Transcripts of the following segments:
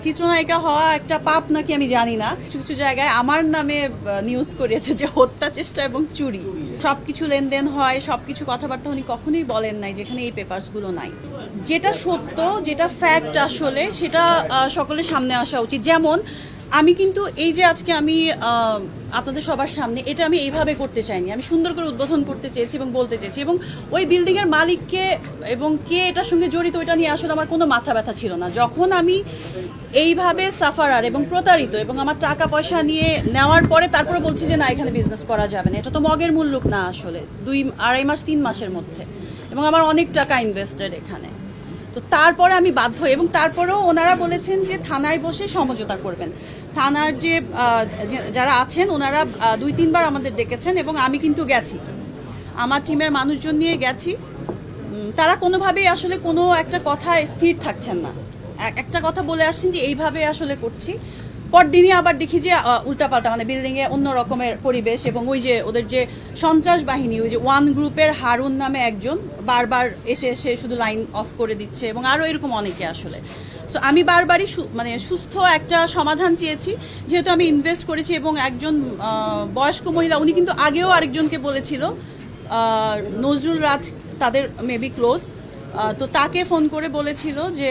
চিত্রনায়িকা হওয়া একটা পাপ নাকি আমি জানি না, কিছু কিছু জায়গায় আমার নামে নিউজ করিয়েছে যে হত্যা চেষ্টা এবং চুরি, সবকিছু লেনদেন হয়, সবকিছু কথাবার্তা উনি কখনোই বলেন নাই যেখানে এই পেপারস গুলো নাই। যেটা সত্য, যেটা ফ্যাক্ট আসলে সেটা সকলের সামনে আসা উচিত। যেমন আমি কিন্তু এই যে আজকে আমি আপনাদের সবার সামনে এটা আমি এইভাবে করতে চাইনি, আমি সুন্দর করে উদ্বোধন করতে চেয়েছি এবং বলতে চেয়েছি, এবং ওই বিল্ডিং এর মালিককে এবং কে এটার সঙ্গে জড়িত এটা নিয়ে আসলে আমার কোনো মাথা ব্যথা ছিল না। যখন আমি এইভাবে সাফারার এবং প্রতারিত এবং আমার টাকা পয়সা নিয়ে নেওয়ার পরে তারপরে বলছি যে না এখানে বিজনেস করা যাবে না, এটা তো মগের মুল্লুক না আসলে, 2-2.5 মাস 3 মাসের মধ্যে, এবং আমার অনেক টাকা ইনভেস্টেড এখানে। তো তারপরে আমি বাধ্য, এবং তারপরেও ওনারা বলেছেন যে থানায় বসে সমঝোতা করবেন। থানার যে যারা আছেন ওনারা 2-3 বার আমাদের ডেকেছেন এবং আমি কিন্তু গেছি, আমার টিমের মানুষজন নিয়ে গেছি। তারা কোনোভাবেই আসলে কোনো একটা কথায় স্থির থাকছেন না, একটা কথা বলে আসছেন যে এইভাবে আসলে করছি, পরদিনই আবার দেখি যে উল্টাপাল্টা, মানে বিল্ডিংয়ে অন্য রকমের পরিবেশ, এবং ওই যে ওদের যে সন্ত্রাস বাহিনী, ওই যে ওয়ান গ্রুপের হারুন নামে একজন বারবার এসে এসে শুধু লাইন অফ করে দিচ্ছে, এবং আরও এরকম অনেকে আসলে। সো আমি বারবারই মানে সুস্থ একটা সমাধান চেয়েছি, যেহেতু আমি ইনভেস্ট করেছি, এবং একজন বয়স্ক মহিলা, উনি কিন্তু আগেও আরেকজনকে বলেছিল, নজরুল রাজ, তাদের মেবি ক্লোজ, তো তাকে ফোন করে বলেছিল যে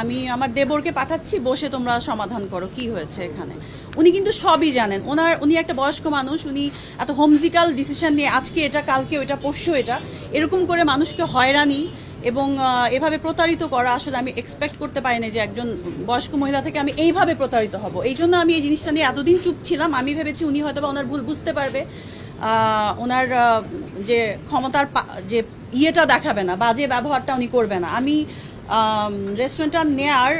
আমি আমার দেবরকে পাঠাচ্ছি, বসে তোমরা সমাধান করো কি হয়েছে এখানে। উনি কিন্তু সবই জানেন, উনি একটা বয়স্ক মানুষ, উনি এত হোমজিক্যাল ডিসিশন নিয়ে আজকে এটা কালকে ওইটা পরশু এটা এরকম করে মানুষকে হয়রানি এবং এভাবে প্রতারিত করা আসলে আমি এক্সপেক্ট করতে পারি না যে একজন বয়স্ক মহিলা থেকে আমি এইভাবে প্রতারিত হব। এই জন্য আমি এই জিনিসটা নিয়ে এতদিন চুপ ছিলাম। আমি ভেবেছি উনি হয়তো বা ওনার ভুল বুঝতে পারবে, ওনার যে ক্ষমতার যে ইয়েটা দেখাবে না, বাজে ব্যবহারটা উনি করবে না। আমি রেস্টুরেন্টটা নেয়ার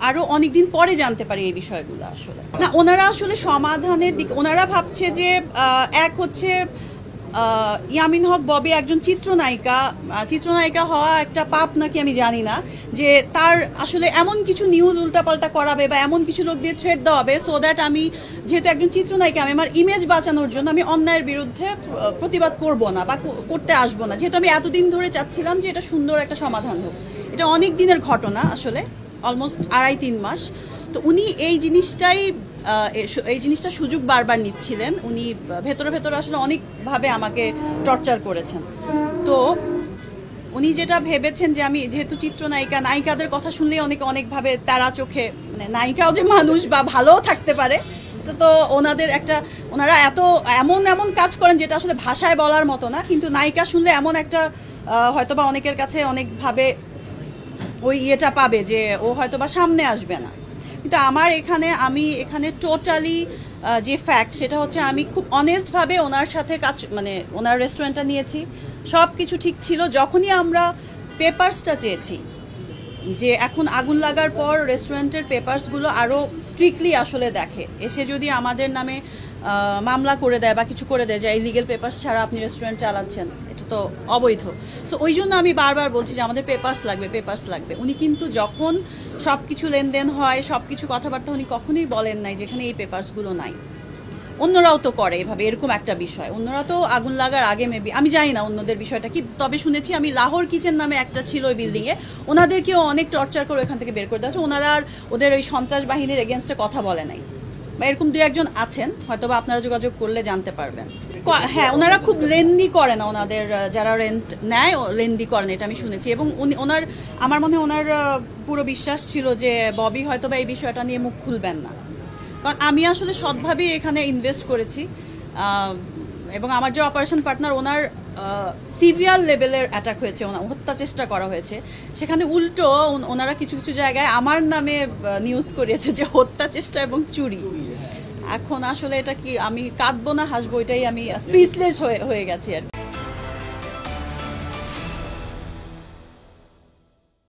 আরো অনেকদিন পরে জানতে পারি এই বিষয়গুলো আসলে না। ওনারা আসলে সমাধানের দিকে, ওনারা ভাবছে যে এক হচ্ছে ইয়ামিন হক ববি একজন চিত্রনায়িকা হওয়া একটা পাপ নাকি আমি জানি না, যে তার আসলে এমন কিছু নিউজ উল্টাপাল্টা করাবে বা এমন কিছু লোক দিয়ে থ্রেট দেওয়াবে, সো দ্যাট আমি যেহেতু একজন চিত্রনায়িকা, আমি আমার ইমেজ বাঁচানোর জন্য আমি অন্যায়ের বিরুদ্ধে প্রতিবাদ করব না বা করতে আসবো না, যেহেতু আমি এতদিন ধরে চাচ্ছিলাম যে এটা সুন্দর একটা সমাধান হোক। এটা অনেক দিনের ঘটনা আসলে, অলমোস্ট 2.5-3 মাস। তো উনি এই জিনিসটা সুযোগ বারবার নিচ্ছিলেন, উনি ভেতরে ভেতরে আসলে অনেকভাবে আমাকে টর্চার করেছেন। তো উনি যেটা ভেবেছেন যে আমি যেহেতু নায়িকাদের কথা শুনলেই অনেকভাবে তারা চোখে, মানে নায়িকাও যে মানুষ বা ভালোও থাকতে পারে, তো ওনারা এমন কাজ করেন যেটা আসলে ভাষায় বলার মতো না, কিন্তু নায়িকা শুনলে এমন একটা হয়তোবা অনেকের কাছে অনেকভাবে ওই ইয়েটা পাবে যে ও হয়তোবা সামনে আসবে না। কিন্তু আমি এখানে টোটালি যে ফ্যাক্ট সেটা হচ্ছে আমি খুব অনেস্টভাবে ওনার সাথে মানে ওনার রেস্টুরেন্টটা নিয়েছি, সব কিছু ঠিক ছিল। যখনই আমরা পেপারসটা চেয়েছি, যে এখন আগুন লাগার পর রেস্টুরেন্টের পেপারসগুলো আরও স্ট্রিক্টলি আসলে দেখে, এসে যদি আমাদের নামে মামলা করে দেয় বা কিছু করে দেয় যে ইলিগেল পেপারস ছাড়া আপনি রেস্টুরেন্ট চালাচ্ছেন, এটা তো অবৈধ। সো ওই জন্য আমি বারবার বলছি যে আমাদের পেপারস লাগবে। উনি কিন্তু যখন সব কিছু লেনদেন হয়, সব কিছু কথাবার্তা উনি কখনোই বলেন নাই যেখানে এই পেপারসগুলো নাই। অন্যরাও তো করে এভাবে, এরকম একটা বিষয়, অন্যরা তো আগুন লাগার আগে মেবি, আমি জানি না অন্যদের বিষয়টা কি, তবে শুনেছি আমি লাহোর কিচেন নামে একটা ছিল ওই বিল্ডিংয়ে, ওনাদেরকেও অনেক টর্চার করে ওখান থেকে বের করে দেওয়া হচ্ছে। ওনারা আর ওদের ওই সন্ত্রাস বাহিনীর এগেনস্টে কথা বলে নাই, বা এরকম 2-1 আছেন, হয়তো বা আপনারা যোগাযোগ করলে জানতে পারবেন। হ্যাঁ, ওনারা খুব লেন্দি করে না, ওনাদের যারা রেন্ট নেয় লেন্দি করেন, এটা আমি শুনেছি। এবং আমার মনে হয় ওনার পুরো বিশ্বাস ছিল যে ববি হয়তো বা এই বিষয়টা নিয়ে মুখ খুলবেন না, কারণ আমি আসলে সৎভাবেই এখানে ইনভেস্ট করেছি, এবং আমার যে অপারেশন পার্টনার, ওনার সিভিয়ার লেভেলের অ্যাটাক হয়েছে, হত্যা চেষ্টা করা হয়েছে, সেখানে উল্টো ওনারা কিছু কিছু জায়গায় আমার নামে নিউজ করিয়েছে যে হত্যা চেষ্টা এবং চুরি। এখন আসলে এটা কি, আমি কাঁদবো না হাসবো, এটাই আমি স্পিচলেস হয়ে গেছি আর কি।